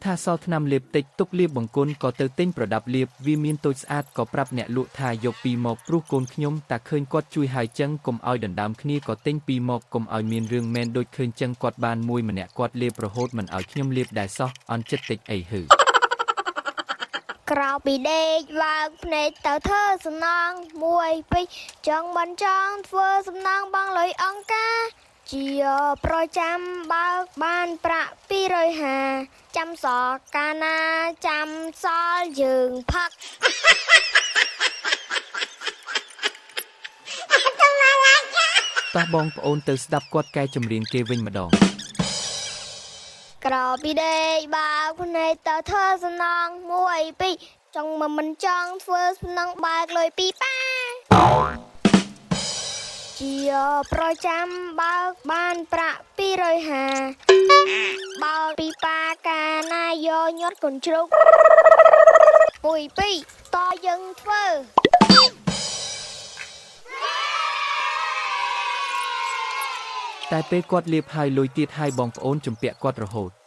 ថាសល់ថ្នាំលាបតិចទុកលាបបង្គន់ក៏ទៅទិញប្រដាប់លាបវាមានតូចស្អាតក៏ប្រាប់អ្នកលក់ថាយកពីរមកព្រោះកូនខ្ញុំតាឃើញគាត់ជួយហើយចឹងកុំឲ្យដណ្ដើមគ្នាក៏ទិញពីរមកកុំឲ្យមានរឿងមែនដូចឃើញចឹងគាត់បានមួយម្នាក់គាត់លាបរហូតមិនឲ្យខ្ញុំលាបដែរសោះអន់ចិត្តតិចអីហឺក្រៅពីដេកបើកភ្នែកទៅធ្វើសំណងមួយពីរចង់មិនចង់ធ្វើសំណងបងលុយអង្គការជាប្រចាំបើកបានប្រាក់250ចាំសល់កាលណាចាំសល់យើងផឹកតោះបងប្អូនទៅស្ដាប់គាត់កែចម្រៀងគេវិញម្ដងក្រៅពីដេកបើកភ្នែកទៅធ្វើសំណងមួយពីរចង់មិនចង់ធ្វើសំណងបើកលុយពីប៉ាជាប្រចាំបើកបានប្រាក់250បើកពីប៉ាកាណាយកញាត់កូនជ្រូកមួយពីរតយើងធ្វើតែពេលគាត់លាបហើយលុយទៀតហើយបងប្អូនជំពាក់គាត់រហូត